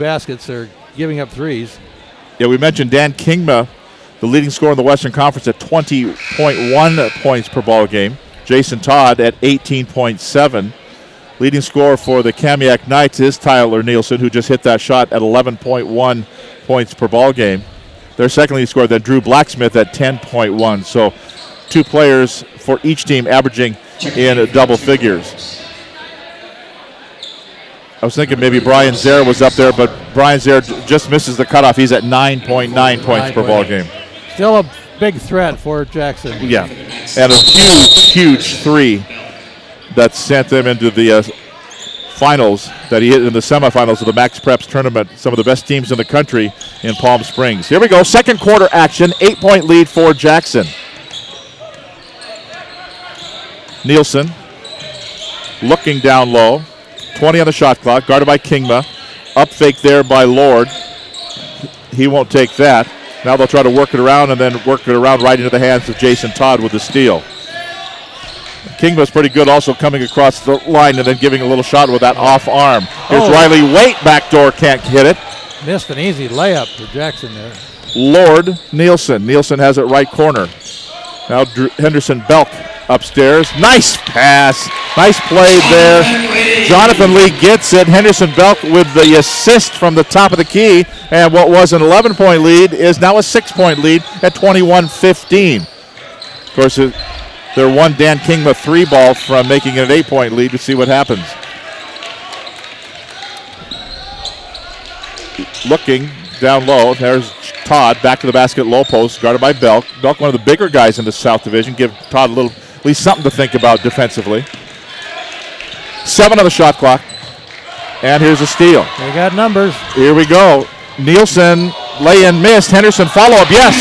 baskets. They're giving up threes. Yeah, we mentioned Dan Kingma, the leading scorer in the Western Conference at 20.1 points per ball game. Jason Todd at 18.7. Leading scorer for the Kamiak Knights is Tyler Nielsen, who just hit that shot at 11.1 points per ball game. Their second leading scorer, then Drew Blacksmith at 10.1. So 2 players for each team averaging in double figures. I was thinking maybe Brian Zare was up there, but Brian Zare just misses the cutoff. He's at 9.9 points per ball game. Still a big threat for Jackson. Yeah, and a huge three that sent them into the finals that he hit in the semifinals of the Max Preps tournament. Some of the best teams in the country in Palm Springs. Here we go, second quarter action, 8-point lead for Jackson. Nielsen looking down low, 20 on the shot clock, guarded by Kingma. Up fake there by Lord. He won't take that. Now they'll try to work it around and then work it around right into the hands of Jason Todd with the steal. Kingma's pretty good also coming across the line and then giving a little shot with that off arm. Here's Riley Waite, backdoor, can't hit it. Missed an easy layup for Jackson there. Lord, Nielsen. Nielsen has it right corner. Now Henderson Belk upstairs. Nice pass. Nice play there. Jonathan Lee gets it. Henderson Belk with the assist from the top of the key. And what was an 11-point lead is now a 6-point lead at 21-15. Of course, they're one Dan Kingma 3 ball from making it an 8-point lead to see what happens. Looking down low. There's Todd back to the basket, low post, guarded by Belk. Belk, one of the bigger guys in the South Division. Give Todd a little, at least something to think about defensively. 7 on the shot clock. And here's a steal. They got numbers. Here we go. Nielsen, lay-in missed. Henderson follow-up, yes.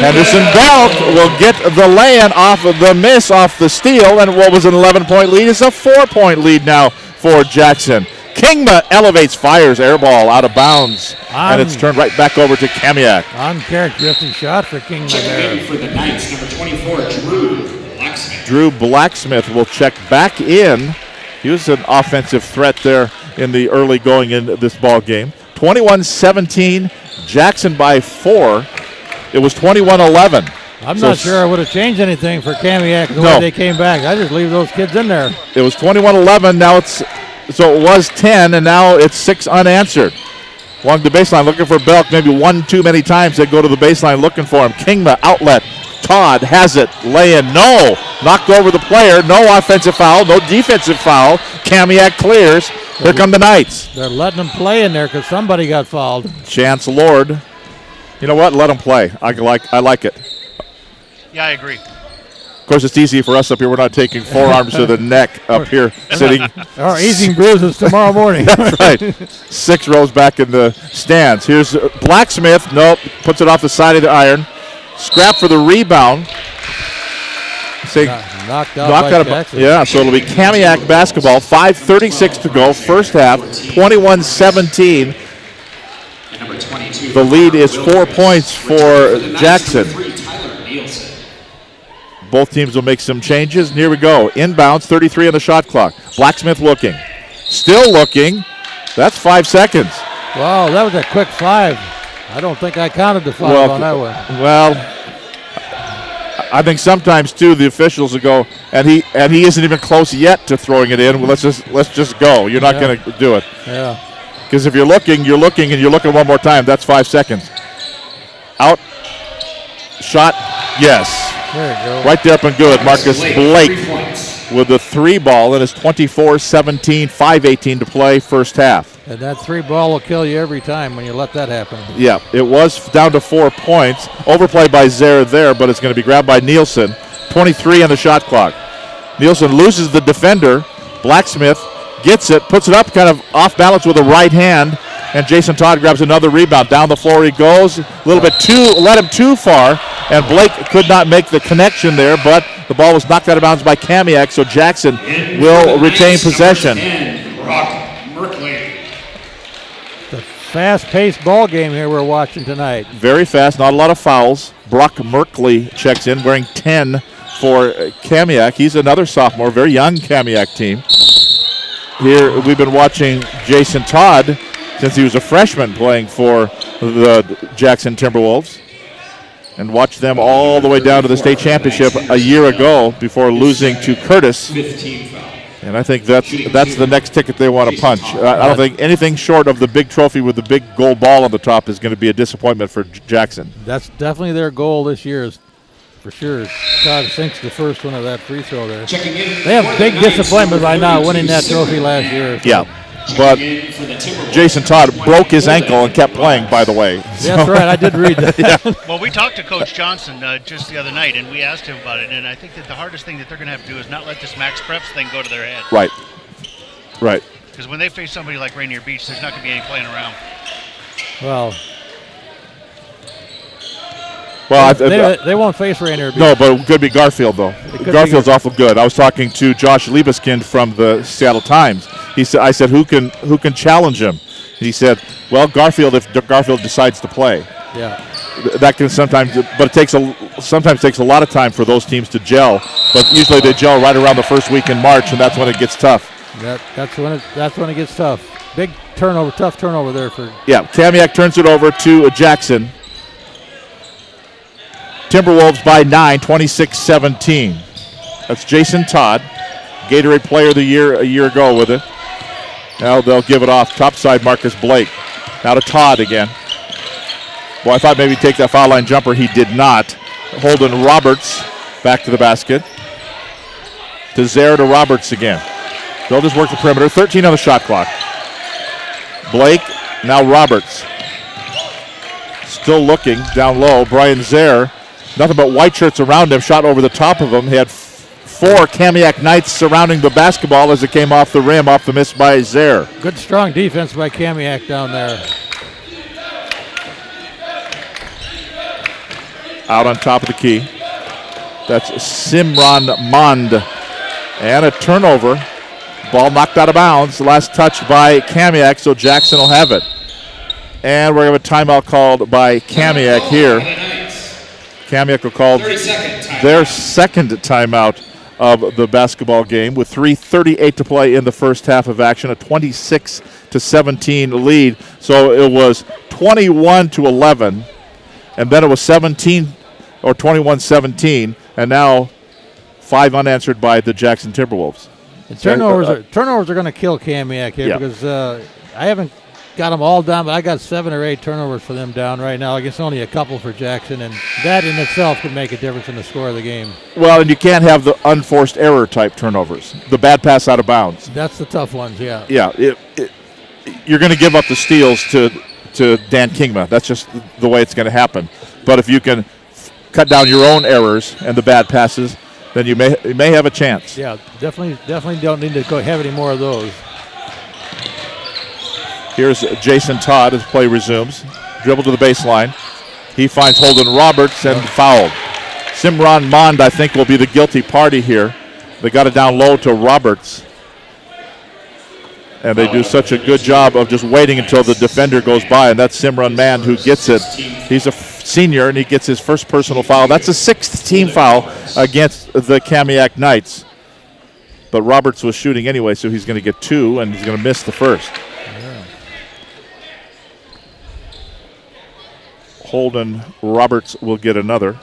Henderson Belk will get the lay-in off of the miss off the steal, and what was an 11-point lead is a 4-point lead now for Jackson. Kingma elevates, fires, air ball out of bounds, and it's turned right back over to Kamiak. Uncharacteristic shot for Kingma there. For the Knights, number 24, Drew Blacksmith. Drew Blacksmith will check back in. He was an offensive threat there in the early going in this ball game. 21-17, Jackson by 4. It was 21-11. I'm not sure I would have changed anything for Kamiak the way they came back. I just leave those kids in there. It was 21-11. Now so it was 10, and now it's 6 unanswered. Along the baseline, looking for Belk. Maybe one too many times they go to the baseline looking for him. Kingma outlet. Todd has it. Lay in. No. Knocked over the player. No offensive foul. No defensive foul. Kamiak clears. Here come the Knights. They're letting them play in there because somebody got fouled. Chance Lord. You know what? Let them play. I like it. Yeah, I agree. Of course, it's easy for us up here. We're not taking forearms to the neck up here, sitting. Or eating bruises tomorrow morning. That's right. 6 rows back in the stands. Here's Blacksmith. Nope. Puts it off the side of the iron. Scrap for the rebound. Knocked out Jackson. Yeah, so it'll be Kamiak basketball. 5:36 to go. First half, 21-17. The lead is 4 points for Jackson. Both teams will make some changes, and here we go. Inbounds, 33 on the shot clock. Blacksmith looking. Still looking. That's 5 seconds. Wow, that was a quick 5. I don't think I counted the 5 on that one. Well, I think sometimes, too, the officials will go, and he isn't even close yet to throwing it in. Well, let's just go. You're not going to do it. Yeah. Because if you're looking, and you're looking one more time. That's 5 seconds. Out. Shot. Yes. There you go. Right there up and good. Marcus Blake with the 3 ball, and it's 24-17, 5:18 to play first half. And that 3 ball will kill you every time when you let that happen. Yeah, it was down to 4 points. Overplay by Zare there, but it's going to be grabbed by Nielsen. 23 on the shot clock. Nielsen loses the defender. Blacksmith gets it, puts it up kind of off balance with the right hand, and Jason Todd grabs another rebound. Down the floor he goes. A little bit led him too far, and Blake could not make the connection there, but the ball was knocked out of bounds by Kamiak, so Jackson will retain possession. The fast-paced ball game here we're watching tonight. Very fast, not a lot of fouls. Brock Merkley checks in, wearing 10 for Kamiak. He's another sophomore, very young Kamiak team. Here we've been watching Jason Todd since he was a freshman playing for the Jackson Timberwolves, and watched them all the way down to the state championship a year ago before losing to Curtis. 15 foul. And I think that's the next ticket they want to punch. I don't think anything short of the big trophy with the big gold ball on the top is going to be a disappointment for Jackson. That's definitely their goal this year, is for sure. Todd sinks the first one of that free throw there. Checking in. They have big disappointment by not winning that trophy last year. So. Yeah. But Jason Todd broke his ankle and kept playing, by the way. So. That's right. I did read that. Well, we talked to Coach Johnson just the other night, and we asked him about it. And I think that the hardest thing that they're going to have to do is not let this Max Preps thing go to their head. Right. Right. Because when they face somebody like Rainier Beach, there's not going to be any playing around. Well, they won't face Rainier Beach. No, but it could be Garfield, though. Garfield's awful good. I was talking to Josh Liebeskind from the Seattle Times. I said, who can challenge him? He said, well, Garfield, if Garfield decides to play. Yeah. That can sometimes, but sometimes takes a lot of time for those teams to gel. But usually they gel right around the first week in March, and that's when it gets tough. That's when it gets tough. Big turnover, tough turnover there for. Yeah, Kamiak turns it over to Jackson. Timberwolves by 9, 26-17. That's Jason Todd, Gatorade Player of the Year a year ago with it. Now they'll give it off. Topside, Marcus Blake. Now to Todd again. Boy, I thought maybe he'd take that foul line jumper. He did not. Holden Roberts back to the basket. To Zare to Roberts again. They'll just work the perimeter. 13 on the shot clock. Blake, now Roberts. Still looking down low. Brian Zare. Nothing but white shirts around him. Shot over the top of him. He had 4 Kamiak Knights surrounding the basketball as it came off the rim, off the miss by Zare. Good strong defense by Kamiak down there. Out on top of the key. That's Simran Mond. And a turnover. Ball knocked out of bounds. Last touch by Kamiak, so Jackson will have it. And we're going to have a timeout called by Kamiak here. Kamiak will call their second timeout of the basketball game with 3:38 to play in the first half of action, a 26-17 lead. So it was 21-11, and then it was 17 or 21-17, and now 5 unanswered by the Jackson Timberwolves. Turnovers are going to kill Kamiak here because I haven't got them all down, but I got 7 or 8 turnovers for them down right now. I guess only a couple for Jackson, and that in itself could make a difference in the score of the game. Well, and you can't have the unforced error type turnovers, the bad pass out of bounds. That's the tough ones, yeah. Yeah, you're going to give up the steals to Dan Kingma. That's just the way it's going to happen. But if you can cut down your own errors and the bad passes, then you may have a chance. Yeah, definitely don't need to have any more of those. Here's Jason Todd as play resumes. Dribble to the baseline. He finds Holden Roberts and fouled. Simran Mond, I think, will be the guilty party here. They got it down low to Roberts. And they do such a good job of just waiting until the defender goes by, and that's Simran Mond who gets it. He's a senior, and he gets his first personal foul. That's a 6th team foul against the Kamiak Knights. But Roberts was shooting anyway, so he's going to get 2, and he's going to miss the first. Holden Roberts will get another.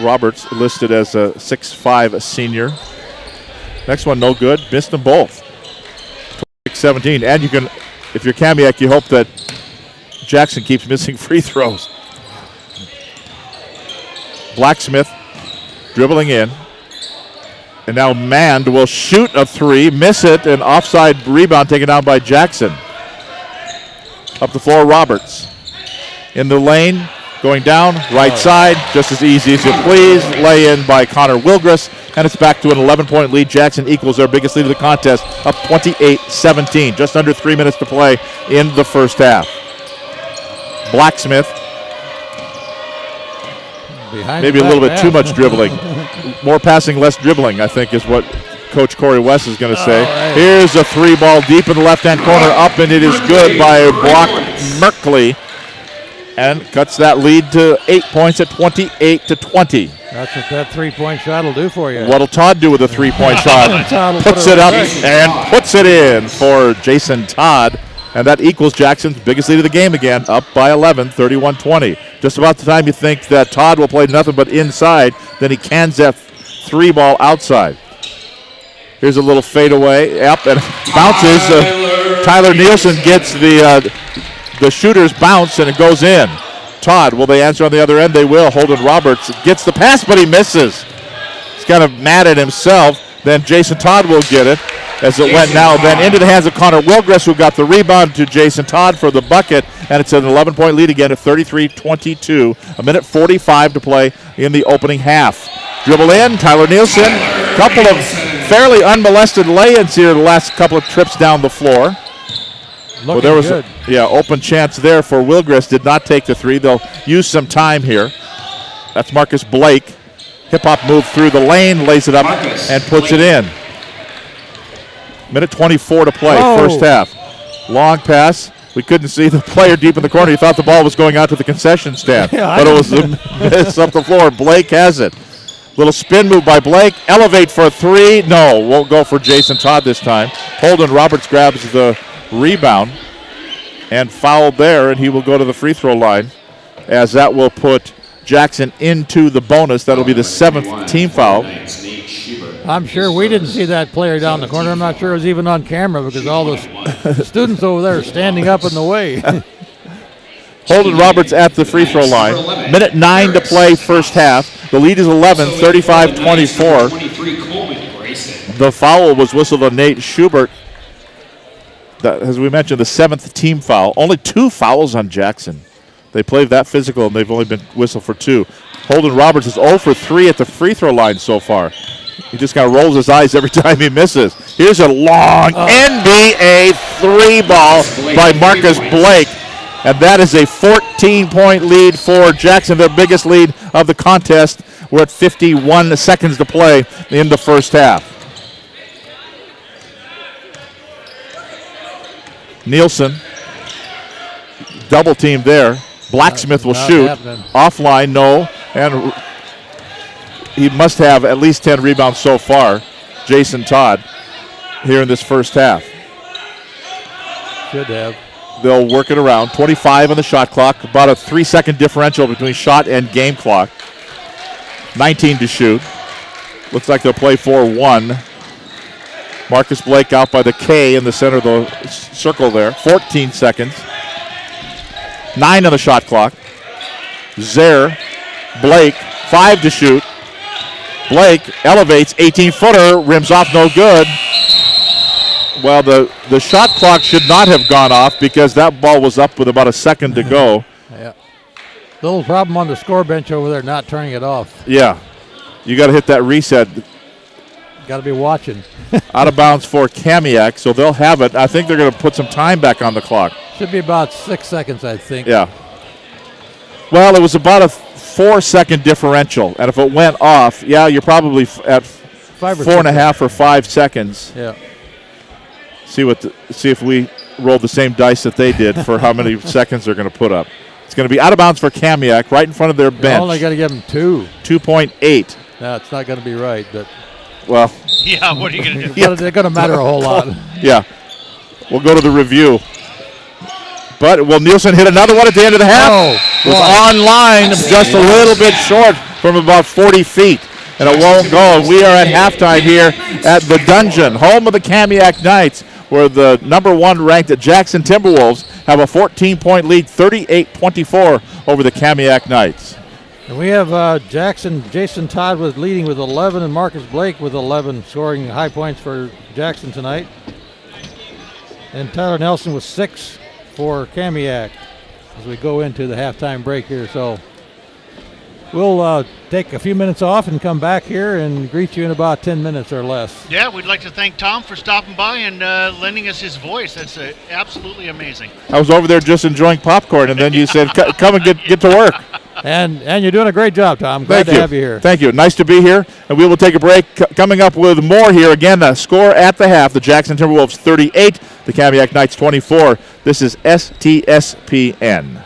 Roberts listed as a 6'5" senior. Next one, no good. Missed them both. 26-17. And you can, if you're Kamiak, you hope that Jackson keeps missing free throws. Blacksmith dribbling in. And now Mand will shoot a 3, miss it, and offside rebound taken down by Jackson. Up the floor, Roberts. In the lane, going down, right side, just as easy as you please. Lay in by Connor Wilgris, and it's back to an 11-point lead. Jackson equals their biggest lead of the contest, up 28-17. Just under 3 minutes to play in the first half. Blacksmith. Maybe a little bit too much dribbling. More passing, less dribbling, I think, is what Coach Corey West is going to say. Right. Here's a 3 ball deep in the left-hand corner, up, and it is good by Brock Merkley, and cuts that lead to 8 points at 28-20. That's what that three-point shot will do for you. What'll Todd do with a three-point shot? Puts it up and puts it in for Jason Todd. And that equals Jackson's biggest lead of the game again, up by 11, 31-20. Just about the time you think that Todd will play nothing but inside, then he cans that three ball outside. Here's a little fadeaway, up and bounces. Tyler Nielsen gets the shooter's bounce, and it goes in. Todd, will they answer on the other end? They will. Holden Roberts gets the pass, but he misses. He's kind of mad at himself. Then Jason Todd will get it as it went now then into the hands of Connor Wilgress, who got the rebound to Jason Todd for the bucket, and it's an 11-point lead again at 33-22. A minute 45 to play in the opening half. Dribble in, Tyler Nielsen. Couple of fairly unmolested lay-ins here the last couple of trips down the floor. Well, there was an open chance there for Wilgress. Did not take the three. They'll use some time here. That's Marcus Blake. Hip-hop move through the lane, lays it up, and puts it in. Minute 24 to play, first half. Long pass. We couldn't see the player deep in the corner. He thought the ball was going out to the concession stand, but it was a miss up the floor. Blake has it. Little spin move by Blake. Elevate for a three. No, won't go for Jason Todd this time. Holden Roberts grabs the rebound and fouled there, and he will go to the free throw line, as that will put Jackson into the bonus. That'll be the 7th team foul. I'm sure we didn't see that player down the corner. I'm not sure it was even on camera because all the students over there are standing up in the way. Holden Roberts at the free throw line. Minute 9 to play, first half. The lead is 11, 35-24. The foul was whistled on Nate Schubert. That, as we mentioned, the 7th team foul. Only 2 fouls on Jackson. They played that physical, and they've only been whistled for 2. Holden Roberts is 0 for 3 at the free throw line so far. He just kind of rolls his eyes every time he misses. Here's a long NBA three ball by Marcus Blake. And that is a 14-point lead for Jackson, their biggest lead of the contest. We're at 51 seconds to play in the first half. Nielsen, double team there. Blacksmith will shoot. Offline, no. And he must have at least 10 rebounds so far, Jason Todd, here in this first half. Should have. They'll work it around. 25 on the shot clock. About a 3-second differential between shot and game clock. 19 to shoot. Looks like they'll play 4-1. Marcus Blake out by the K in the center of the circle there. 14 seconds. 9 on the shot clock. Zare, Blake, 5 to shoot. Blake elevates, 18-footer, rims off, no good. Well, the shot clock should not have gone off because that ball was up with about a second to go. Yeah. Little problem on the score bench over there, not turning it off. Yeah. You got to hit that reset. Got to be watching. Out of bounds for Kamiak, so they'll have it. I think they're going to put some time back on the clock. Should be about 6 seconds, I think. Yeah. Well, it was about a 4-second differential, and if it went off, yeah, you're probably at 4.5 or 5 seconds. Yeah. See if we roll the same dice that they did for how many seconds they're going to put up. It's going to be out of bounds for Kamiak, right in front of their bench. Only got to give them 2. 2.8. No, it's not going to be right, but. Well. Yeah, what are you going to do? They're going to matter a whole lot. Yeah. We'll go to the review. But will Nielsen hit another one at the end of the half? Oh, it was online, just a little bit short from about 40 feet. And it won't go. We are at halftime here at the Dungeon, home of the Kamiak Knights, where the number 1 ranked Jackson Timberwolves have a 14-point lead, 38-24 over the Kamiak Knights. And we have Jason Todd was leading with 11 and Marcus Blake with 11, scoring high points for Jackson tonight. And Tyler Nelson with 6 for Kamiak as we go into the halftime break here. So we'll take a few minutes off and come back here and greet you in about 10 minutes or less. Yeah, we'd like to thank Tom for stopping by and lending us his voice. That's absolutely amazing. I was over there just enjoying popcorn, and then you said, come and get to work. And you're doing a great job, Tom. Glad to have you here. Thank you. Nice to be here. And we will take a break. Coming up with more here. Again, the score at the half, the Jackson Timberwolves 38, the Kamiak Knights 24. This is STSPN.